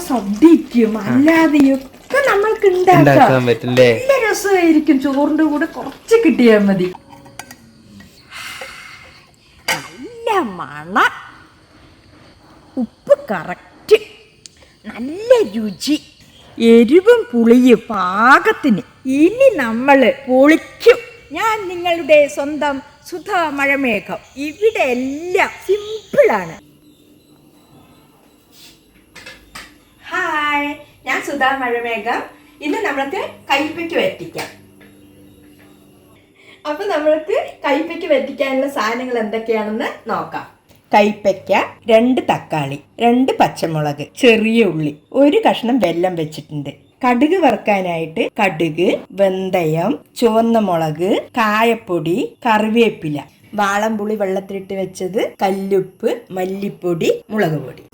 സദ്യക്കും അല്ലാതെയൊക്കെ നമ്മൾക്ക് ഉണ്ടാക്കാൻ പറ്റും. നല്ല രസമായിരിക്കും. ചോറിന്റെ കൂടെ കുറച്ച് കിട്ടിയാൽ മതി. നല്ല മണ, ഉപ്പ് കറക്റ്റ്, നല്ല രുചി, എരിവും പുളിയും പാകത്തിന്. ഇനി നമ്മൾ പൊളിക്കും. ഞാൻ നിങ്ങളുടെ സ്വന്തം സുധാ മഴമേഘം. ഇവിടെ എല്ലാം സിമ്പിളാണ്. ഹായ്, ഞാൻ സുധാ മഴമേഘം. ഇന്ന് നമ്മൾക്ക് കൈപ്പയ്ക്ക് വറ്റിക്കാം. അപ്പം നമ്മൾക്ക് കൈപ്പയ്ക്ക് വറ്റിക്കാനുള്ള സാധനങ്ങൾ എന്തൊക്കെയാണെന്ന് നോക്കാം. കൈപ്പയ്ക്ക, 2 തക്കാളി, 2 പച്ചമുളക്, ചെറിയ ഉള്ളി, 1 കഷ്ണം വെല്ലം വെച്ചിട്ടുണ്ട്. കടുക് വറുക്കാനായിട്ട് കടുക്, വെന്തയം, ചുവന്ന മുളക്, കായപ്പൊടി, കറിവേപ്പില, വാളംപുളി വെള്ളത്തിലിട്ട് വെച്ചത്, കല്ലുപ്പ്, മല്ലിപ്പൊടി, മുളക് പൊടി.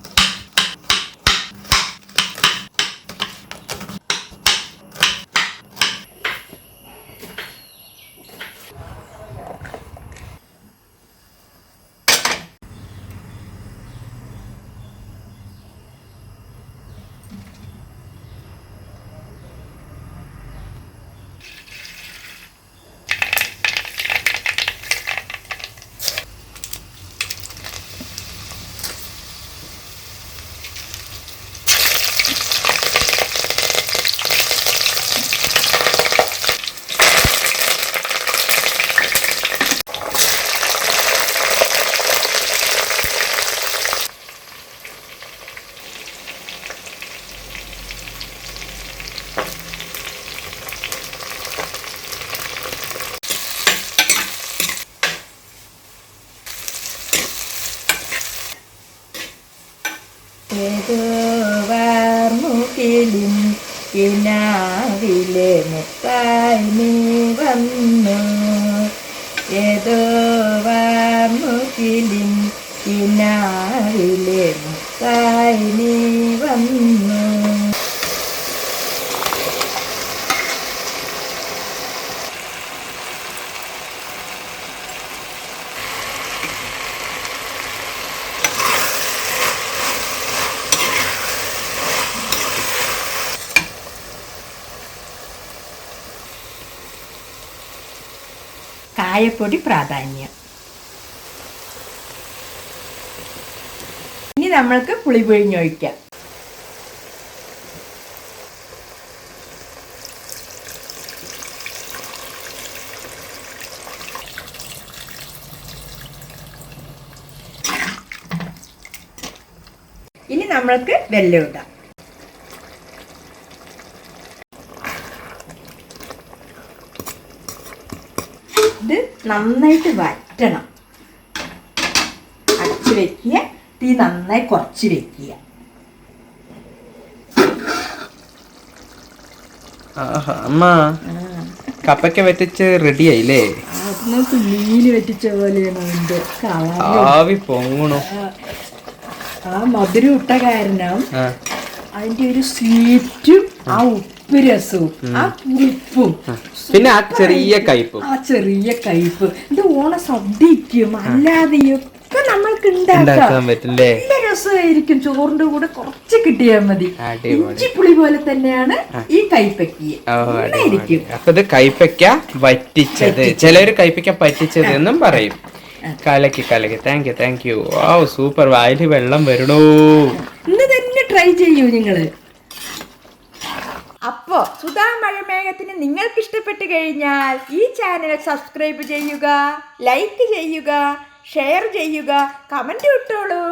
ഏതോ വാർമുകിലിൻ കിനാവിലെ മുത്തായി നീ വന്നു. ഏതോ വാർമുകിലിൻ കിനാവിലെ മുത്തായി നീ വന്നു. കായപ്പൊടി പ്രാധാന്യം. ഇനി നമ്മൾക്ക് പുളി പിഴിഞ്ഞൊഴിക്കാം. ഇനി നമ്മൾക്ക് വെല്ലം ഇടാം. ഇത് നന്നായിട്ട് വറ്റണം. അടച്ചു വെക്കുക. തീ നന്നായി കുറച്ച് വെക്കുക. അമ്മ, കപ്പയ്ക്ക വറ്റിച്ച് റെഡി ആയില്ലേ? നമുക്ക് മീൻ വറ്റിച്ച പോലെയാണ്. ആവി പൊങ്ങണു. ആ മധുരം ഇട്ട കാരണം അതിന്റെ ഒരു സ്വീറ്റും ആ ഉപ്പ് രസവും ആ പുളിപ്പും പിന്നെ ആ ചെറിയ കയ്പും. ഇത് ഓണ സദ്യക്കും അല്ലാതെയൊക്കെ നമ്മൾക്ക് ഉണ്ടാക്കാൻ പറ്റും. നല്ല രസമായിരിക്കും. ചോറിന്റെ കൂടെ കുറച്ച് കിട്ടിയാൽ മതി. ഇഞ്ചിപ്പുളി പോലെ തന്നെയാണ് ഈ കൈപ്പയ്ക്ക്. അപ്പൊ ഇത് കൈപ്പയ്ക്ക വറ്റിച്ചത്, ചിലര് കൈപ്പയ്ക്ക പറ്റിച്ചത് എന്നും പറയും. കലക്കി. Thank you. സൂപ്പർ. വായില് വെള്ളം വരണോ. ഇന്ന് തന്നെ ട്രൈ ചെയ്യൂ നിങ്ങള്. അപ്പോ സുധാ മഴമേഘത്തിന് നിങ്ങൾക്ക് ഇഷ്ടപ്പെട്ടു കഴിഞ്ഞാൽ ഈ ചാനൽ സബ്സ്ക്രൈബ് ചെയ്യുക, ലൈക്ക് ചെയ്യുക, ഷെയർ ചെയ്യുക, കമന്റ് ഇട്ടോളൂ.